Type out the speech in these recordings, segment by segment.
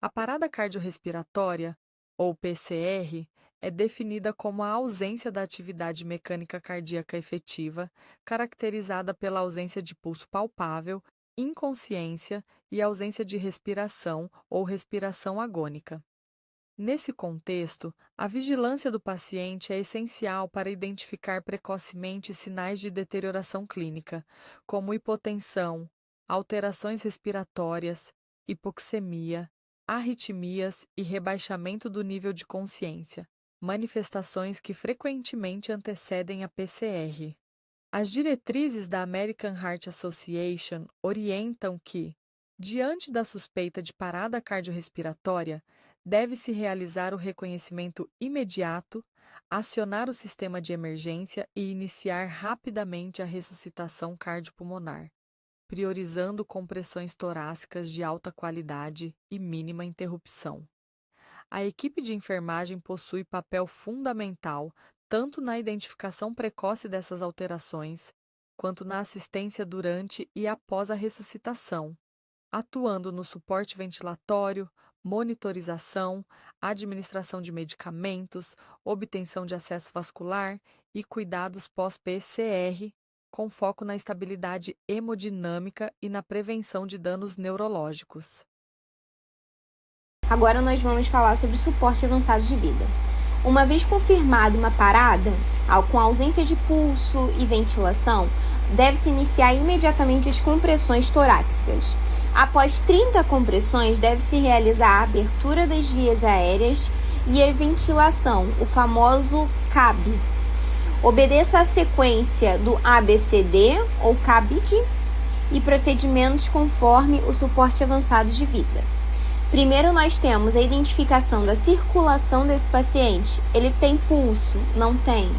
A parada cardiorrespiratória, ou PCR, é definida como a ausência da atividade mecânica cardíaca efetiva, caracterizada pela ausência de pulso palpável, inconsciência e ausência de respiração ou respiração agônica. Nesse contexto, a vigilância do paciente é essencial para identificar precocemente sinais de deterioração clínica, como hipotensão, alterações respiratórias, hipoxemia, arritmias e rebaixamento do nível de consciência, manifestações que frequentemente antecedem a PCR. As diretrizes da American Heart Association orientam que, diante da suspeita de parada cardiorrespiratória, deve-se realizar o reconhecimento imediato, acionar o sistema de emergência e iniciar rapidamente a ressuscitação cardiopulmonar, priorizando compressões torácicas de alta qualidade e mínima interrupção. A equipe de enfermagem possui papel fundamental tanto na identificação precoce dessas alterações, quanto na assistência durante e após a ressuscitação, atuando no suporte ventilatório, monitorização, administração de medicamentos, obtenção de acesso vascular e cuidados pós-PCR, com foco na estabilidade hemodinâmica e na prevenção de danos neurológicos. Agora nós vamos falar sobre suporte avançado de vida. Uma vez confirmada uma parada, com ausência de pulso e ventilação, deve-se iniciar imediatamente as compressões torácicas. Após 30 compressões, deve-se realizar a abertura das vias aéreas e a ventilação, o famoso CAB. Obedeça a sequência do ABCD ou CABD e procedimentos conforme o suporte avançado de vida. Primeiro nós temos a identificação da circulação desse paciente. Ele tem pulso? Não tem.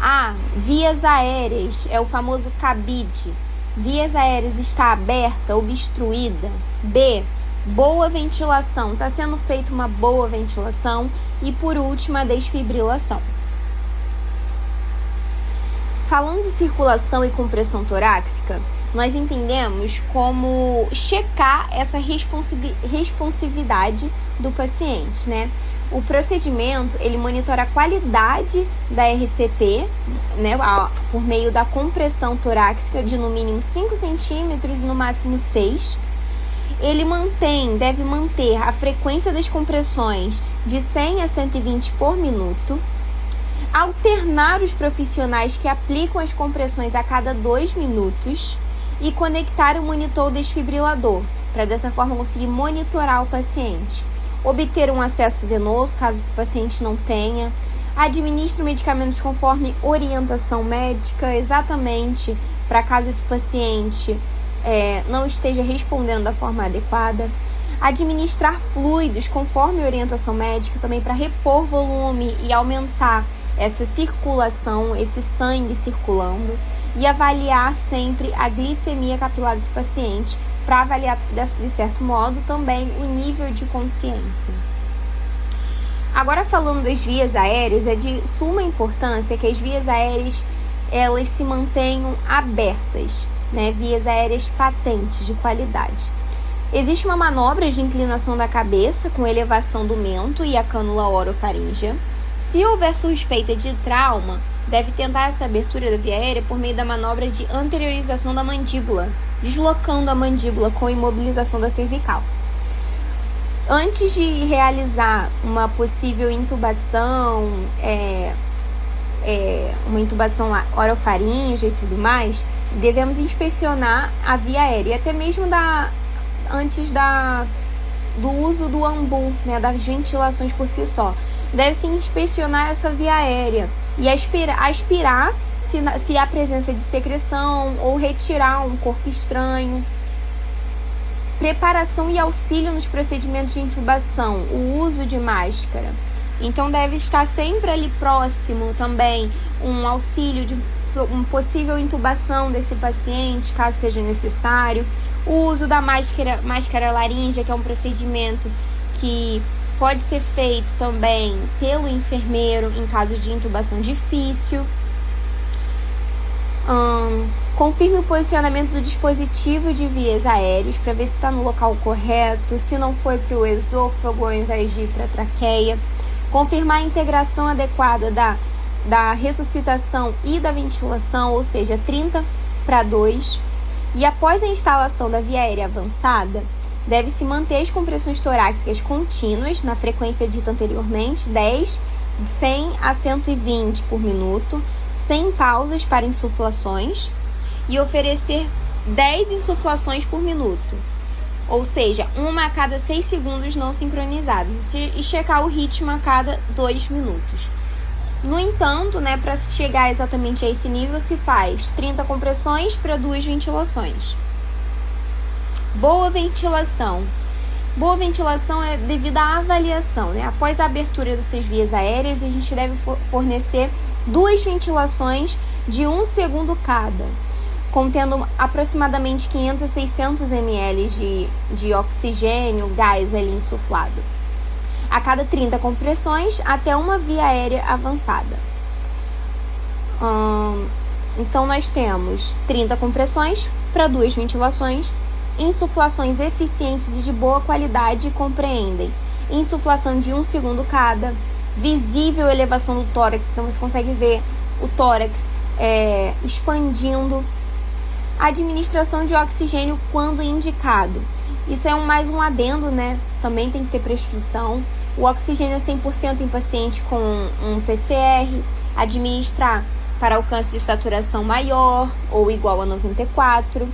A. Vias aéreas, é o famoso CABID. Vias aéreas está aberta, obstruída. B. Boa ventilação, está sendo feita uma boa ventilação. E por último, a desfibrilação. Falando de circulação e compressão torácica, nós entendemos como checar essa responsividade do paciente, né? O procedimento, ele monitora a qualidade da RCP, né, por meio da compressão torácica de no mínimo 5 centímetros e no máximo 6. Ele deve manter a frequência das compressões de 100 a 120 por minuto. Alternar os profissionais que aplicam as compressões a cada 2 minutos e conectar o monitor desfibrilador, para dessa forma conseguir monitorar o paciente. Obter um acesso venoso, caso esse paciente não tenha. Administra medicamentos conforme orientação médica, exatamente para caso esse paciente não esteja respondendo da forma adequada. Administrar fluidos conforme orientação médica, também para repor volume e aumentar essa circulação, esse sangue circulando, e avaliar sempre a glicemia capilar desse paciente, para avaliar, de certo modo, também o nível de consciência. Agora, falando das vias aéreas, é de suma importância que as vias aéreas elas se mantenham abertas, né? Vias aéreas patentes, de qualidade. Existe uma manobra de inclinação da cabeça com elevação do mento e a cânula orofaríngea. Se houver suspeita de trauma, deve tentar essa abertura da via aérea por meio da manobra de anteriorização da mandíbula, deslocando a mandíbula com imobilização da cervical. Antes de realizar uma possível intubação, uma intubação orofaríngea e tudo mais, devemos inspecionar a via aérea, e até mesmo antes do uso do ambu, né, das ventilações por si só. Deve-se inspecionar essa via aérea e aspirar se há presença de secreção ou retirar um corpo estranho. Preparação e auxílio nos procedimentos de intubação, o uso de máscara. Então deve estar sempre ali próximo também um auxílio de uma possível intubação desse paciente, caso seja necessário. O uso da máscara laríngea, que é um procedimento que pode ser feito também pelo enfermeiro em caso de intubação difícil. Confirme o posicionamento do dispositivo de vias aéreas para ver se está no local correto, se não foi para o esôfago ao invés de ir para a traqueia. Confirmar a integração adequada da ressuscitação e da ventilação, ou seja, 30:2. E após a instalação da via aérea avançada, deve-se manter as compressões torácicas contínuas na frequência dita anteriormente, 10, de 100 a 120 por minuto, sem pausas para insuflações, e oferecer 10 insuflações por minuto, ou seja, uma a cada 6 segundos não sincronizados, e checar o ritmo a cada 2 minutos. No entanto, para chegar exatamente a esse nível, se faz 30 compressões para 2 ventilações. Boa ventilação. Boa ventilação é devido à avaliação. Após a abertura dessas vias aéreas, a gente deve fornecer 2 ventilações de 1 segundo cada, contendo aproximadamente 500 a 600 ml de oxigênio, gás ali insuflado, a cada 30 compressões até uma via aérea avançada. Então, nós temos 30 compressões para 2 ventilações. Insuflações eficientes e de boa qualidade compreendem insuflação de 1 segundo cada, visível elevação do tórax, então você consegue ver o tórax expandindo, administração de oxigênio quando indicado. Isso é mais um adendo, também tem que ter prescrição. O oxigênio é 100% em paciente com um PCR, administrar para alcance de saturação maior ou igual a 94,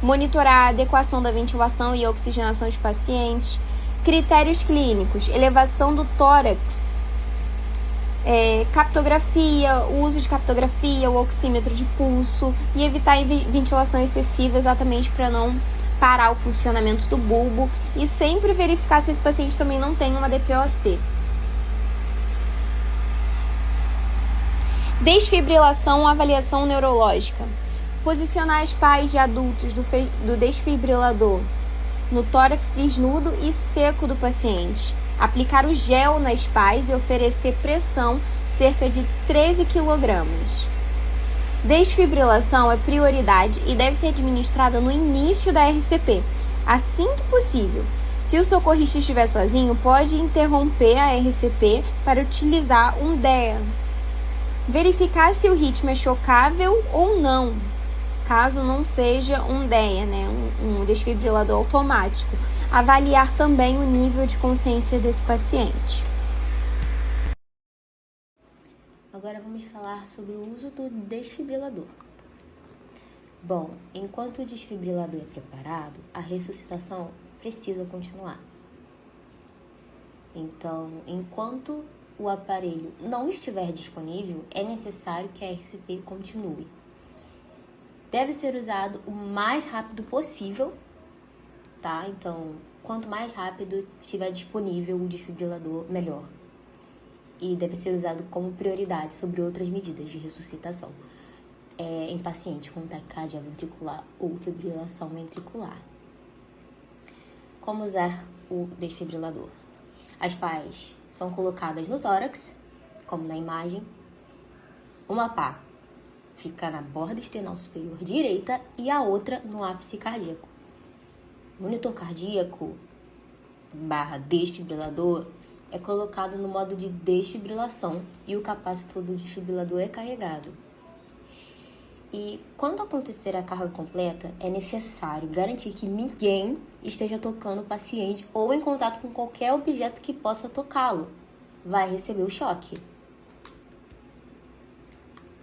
monitorar a adequação da ventilação e oxigenação de pacientes. Critérios clínicos: elevação do tórax, captografia, o uso de captografia, o oxímetro de pulso, e evitar ventilação excessiva exatamente para não parar o funcionamento do bulbo, e sempre verificar se esse paciente também não tem uma DPOC. Desfibrilação, avaliação neurológica. Posicionar as pás de adultos do desfibrilador no tórax desnudo e seco do paciente. Aplicar o gel nas pás e oferecer pressão cerca de 13 kg. Desfibrilação é prioridade e deve ser administrada no início da RCP, assim que possível. Se o socorrista estiver sozinho, pode interromper a RCP para utilizar um DEA. Verificar se o ritmo é chocável ou não, caso não seja um DEA, um desfibrilador automático. Avaliar também o nível de consciência desse paciente. Agora vamos falar sobre o uso do desfibrilador. Bom, enquanto o desfibrilador é preparado, a ressuscitação precisa continuar. Então, enquanto o aparelho não estiver disponível, é necessário que a RCP continue. Deve ser usado o mais rápido possível, tá? Então, quanto mais rápido estiver disponível o desfibrilador, melhor. E deve ser usado como prioridade sobre outras medidas de ressuscitação em paciente com taquicardia ventricular ou fibrilação ventricular. Como usar o desfibrilador? As pás são colocadas no tórax, como na imagem. Uma pá fica na borda esternal superior direita e a outra no ápice cardíaco. Monitor cardíaco / desfibrilador é colocado no modo de desfibrilação e o capacitor do desfibrilador é carregado. E quando acontecer a carga completa, é necessário garantir que ninguém esteja tocando o paciente ou em contato com qualquer objeto que possa tocá-lo. Vai receber o choque.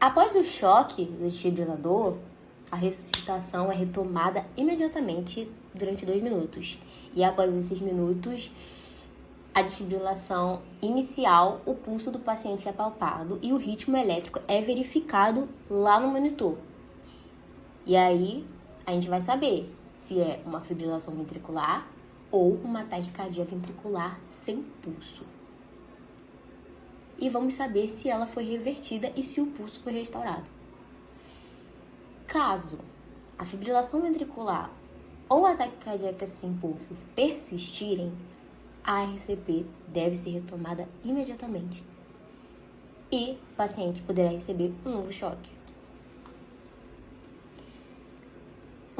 Após o choque do desfibrilador, a ressuscitação é retomada imediatamente durante 2 minutos. E após esses minutos, a desfibrilação inicial, o pulso do paciente é palpado e o ritmo elétrico é verificado lá no monitor. E aí, a gente vai saber se é uma fibrilação ventricular ou uma taquicardia ventricular sem pulso. E vamos saber se ela foi revertida e se o pulso foi restaurado. Caso a fibrilação ventricular ou a taquicardia sem pulsos persistirem, a RCP deve ser retomada imediatamente e o paciente poderá receber um novo choque.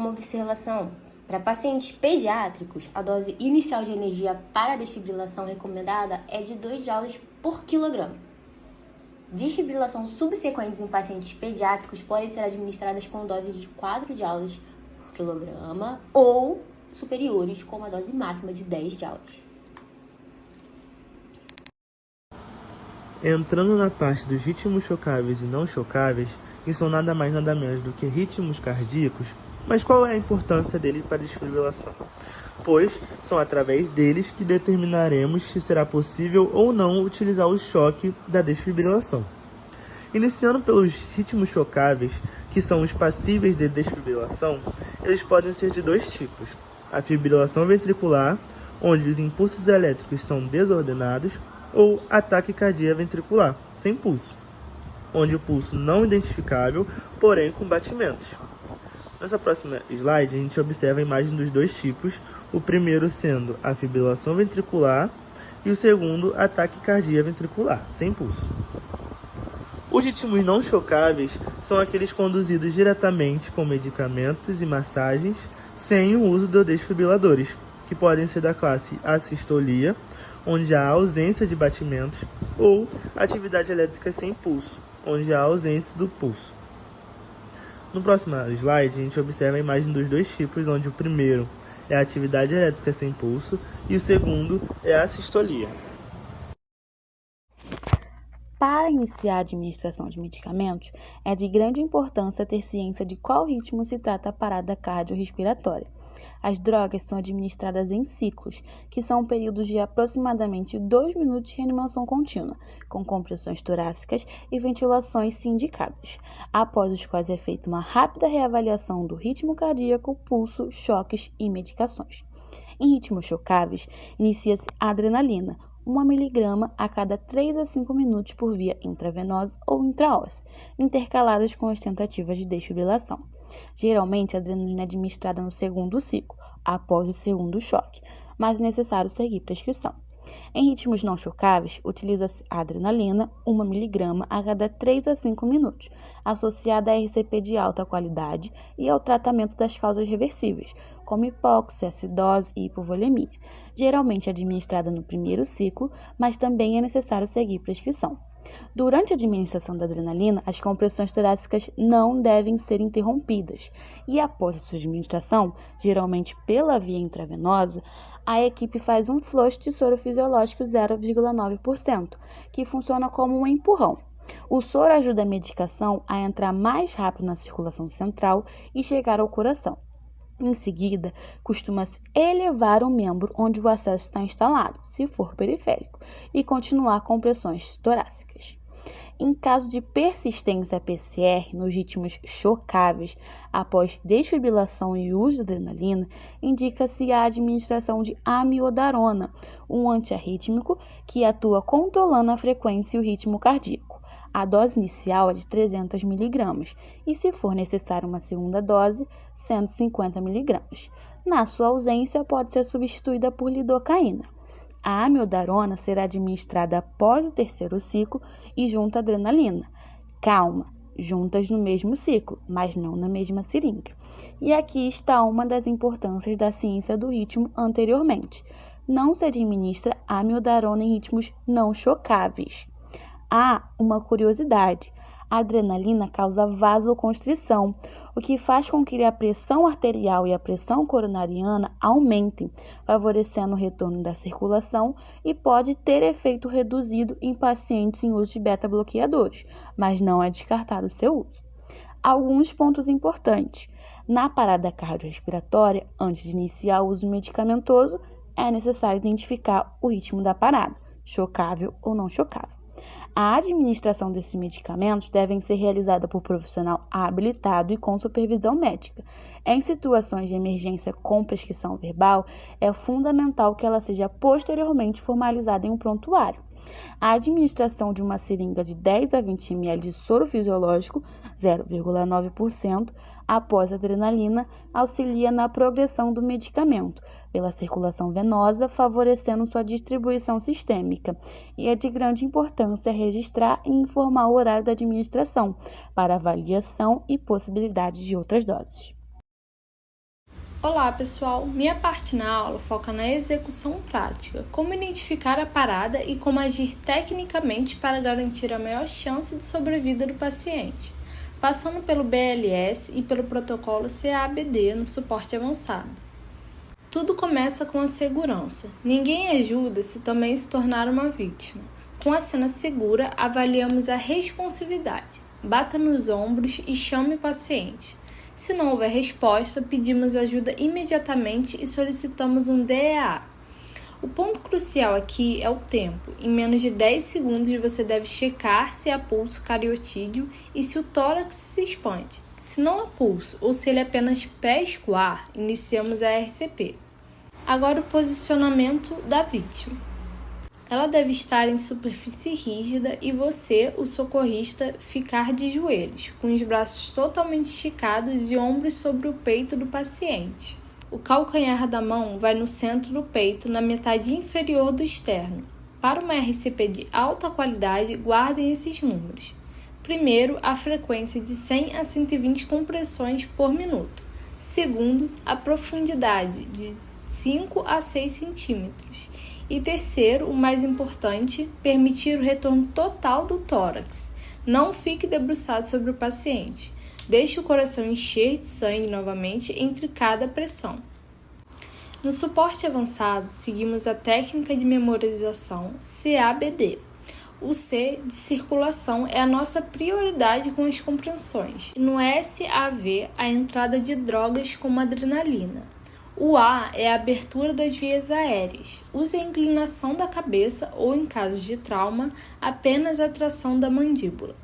uma observação. Para pacientes pediátricos, a dose inicial de energia para a desfibrilação recomendada é de 2 joules por quilograma. Desfibrilação subsequentes em pacientes pediátricos podem ser administradas com doses de 4 joules por quilograma ou superiores, com uma dose máxima de 10 joules. Entrando na parte dos ritmos chocáveis e não chocáveis, que são nada mais nada menos do que ritmos cardíacos, mas qual é a importância deles para a desfibrilação? Pois são através deles que determinaremos se será possível ou não utilizar o choque da desfibrilação. Iniciando pelos ritmos chocáveis, que são os passíveis de desfibrilação, eles podem ser de 2 tipos: a fibrilação ventricular, onde os impulsos elétricos são desordenados, ou ataque cardíaco ventricular, sem pulso, onde o pulso não identificável, porém com batimentos. Nessa próxima slide, a gente observa a imagem dos 2 tipos, o primeiro sendo a fibrilação ventricular e o segundo, ataque cardíaco ventricular, sem pulso. Os ritmos não chocáveis são aqueles conduzidos diretamente com medicamentos e massagens, sem o uso de desfibriladores, que podem ser da classe assistolia, onde há ausência de batimentos, ou atividade elétrica sem pulso, onde há ausência do pulso. No próximo slide, a gente observa a imagem dos 2 tipos, onde o primeiro é a atividade elétrica sem pulso e o segundo é a assistolia. Para iniciar a administração de medicamentos, é de grande importância ter ciência de qual ritmo se trata a parada cardiorrespiratória. As drogas são administradas em ciclos, que são períodos de aproximadamente 2 minutos de reanimação contínua, com compressões torácicas e ventilações se indicadas, após os quais é feita uma rápida reavaliação do ritmo cardíaco, pulso, choques e medicações. Em ritmos chocáveis, inicia-se a adrenalina, 1 mg a cada 3 a 5 minutos por via intravenosa ou intraóssea, intercaladas com as tentativas de desfibrilação. Geralmente, a adrenalina é administrada no segundo ciclo, após o segundo choque, mas é necessário seguir prescrição. Em ritmos não chocáveis, utiliza-se a adrenalina, 1 mg a cada 3 a 5 minutos, associada a RCP de alta qualidade e ao tratamento das causas reversíveis, como hipóxia, acidose e hipovolemia, geralmente administrada no primeiro ciclo, mas também é necessário seguir prescrição. Durante a administração da adrenalina, as compressões torácicas não devem ser interrompidas e, após a sua administração, geralmente pela via intravenosa, a equipe faz um flush de soro fisiológico 0,9%, que funciona como um empurrão. O soro ajuda a medicação a entrar mais rápido na circulação central e chegar ao coração. Em seguida, costuma-se elevar o membro onde o acesso está instalado, se for periférico, e continuar com pressões torácicas. Em caso de persistência PCR nos ritmos chocáveis, após desfibrilação e uso de adrenalina, indica-se a administração de amiodarona, um antiarrítmico que atua controlando a frequência e o ritmo cardíaco. A dose inicial é de 300 mg e, se for necessária uma segunda dose, 150 mg. Na sua ausência, pode ser substituída por lidocaína. A amiodarona será administrada após o terceiro ciclo e junto à adrenalina. Calma, juntas no mesmo ciclo, mas não na mesma seringa. E aqui está uma das importâncias da ciência do ritmo anteriormente. Não se administra amiodarona em ritmos não chocáveis. Há uma curiosidade: a adrenalina causa vasoconstrição, o que faz com que a pressão arterial e a pressão coronariana aumentem, favorecendo o retorno da circulação e pode ter efeito reduzido em pacientes em uso de beta-bloqueadores, mas não é descartado o seu uso. Alguns pontos importantes: na parada cardiorrespiratória, antes de iniciar o uso medicamentoso, é necessário identificar o ritmo da parada, chocável ou não chocável. A administração desses medicamentos deve ser realizada por profissional habilitado e com supervisão médica. Em situações de emergência com prescrição verbal, é fundamental que ela seja posteriormente formalizada em um prontuário. A administração de uma seringa de 10 a 20 ml de soro fisiológico, 0,9%, após a adrenalina, auxilia na progressão do medicamento pela circulação venosa, favorecendo sua distribuição sistêmica. E é de grande importância registrar e informar o horário da administração para avaliação e possibilidade de outras doses. Olá pessoal, minha parte na aula foca na execução prática, como identificar a parada e como agir tecnicamente para garantir a maior chance de sobrevida do paciente, passando pelo BLS e pelo protocolo CABD no suporte avançado. Tudo começa com a segurança, ninguém ajuda se também se tornar uma vítima. Com a cena segura, avaliamos a responsividade, bata nos ombros e chame o paciente. Se não houver resposta, pedimos ajuda imediatamente e solicitamos um DEA. O ponto crucial aqui é o tempo. Em menos de 10 segundos você deve checar se há pulso cariotídeo e se o tórax se expande. Se não há pulso ou se ele apenas pesca o ar, iniciamos a RCP. Agora o posicionamento da vítima. Ela deve estar em superfície rígida e você, o socorrista, ficar de joelhos, com os braços totalmente esticados e ombros sobre o peito do paciente. O calcanhar da mão vai no centro do peito, na metade inferior do externo. Para uma RCP de alta qualidade, guardem esses números. Primeiro, a frequência de 100 a 120 compressões por minuto. Segundo, a profundidade de 5 a 6 centímetros. E terceiro, o mais importante, permitir o retorno total do tórax. Não fique debruçado sobre o paciente. Deixe o coração encher de sangue novamente entre cada pressão. No suporte avançado, seguimos a técnica de memorização CABD. O C de circulação é a nossa prioridade com as compressões. No SAV, a entrada de drogas como adrenalina. O A é a abertura das vias aéreas. Use a inclinação da cabeça ou, em casos de trauma, apenas a tração da mandíbula.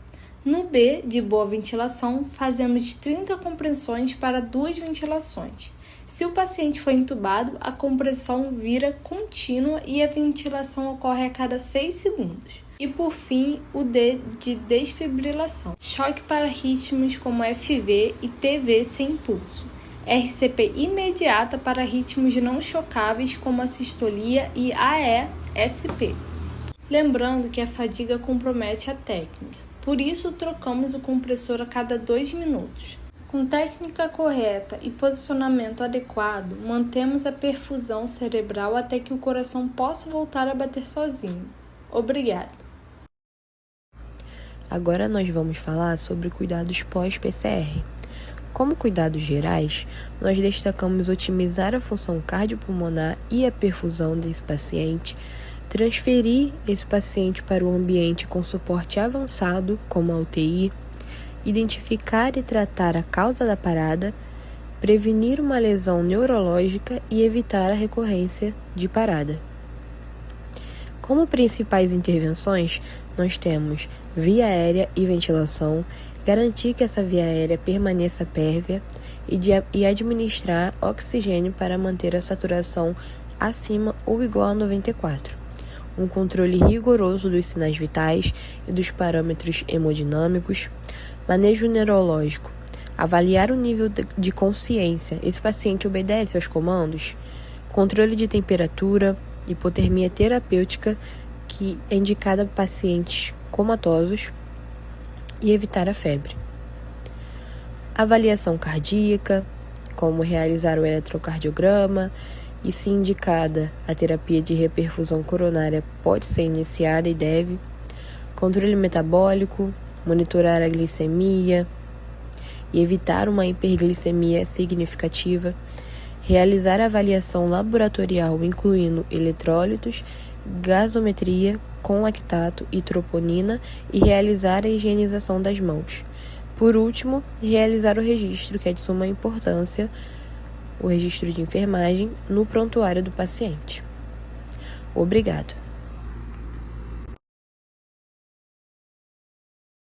No B, de boa ventilação, fazemos 30 compressões para 2 ventilações. Se o paciente for entubado, a compressão vira contínua e a ventilação ocorre a cada 6 segundos. E por fim, o D de desfibrilação. Choque para ritmos como FV e TV sem pulso. RCP imediata para ritmos não chocáveis como a sistolia e AESP. Lembrando que a fadiga compromete a técnica, por isso trocamos o compressor a cada 2 minutos. Com técnica correta e posicionamento adequado, mantemos a perfusão cerebral até que o coração possa voltar a bater sozinho. Obrigado. Agora nós vamos falar sobre cuidados pós-PCR. Como cuidados gerais, nós destacamos otimizar a função cardiopulmonar e a perfusão desse paciente, transferir esse paciente para o ambiente com suporte avançado, como a UTI, identificar e tratar a causa da parada, prevenir uma lesão neurológica e evitar a recorrência de parada. Como principais intervenções, nós temos via aérea e ventilação, garantir que essa via aérea permaneça pérvia e administrar oxigênio para manter a saturação acima ou igual a 94. Um controle rigoroso dos sinais vitais e dos parâmetros hemodinâmicos. Manejo neurológico. Avaliar o nível de consciência. Esse paciente obedece aos comandos? Controle de temperatura. Hipotermia terapêutica, que é indicada para pacientes comatosos. E evitar a febre. Avaliação cardíaca, como realizar o eletrocardiograma, e se indicada, a terapia de reperfusão coronária pode ser iniciada e deve. Controle metabólico, monitorar a glicemia e evitar uma hiperglicemia significativa. Realizar avaliação laboratorial, incluindo eletrólitos, gasometria, com lactato e troponina e realizar a higienização das mãos. Por último, realizar o registro, que é de suma importância, o registro de enfermagem no prontuário do paciente. Obrigado.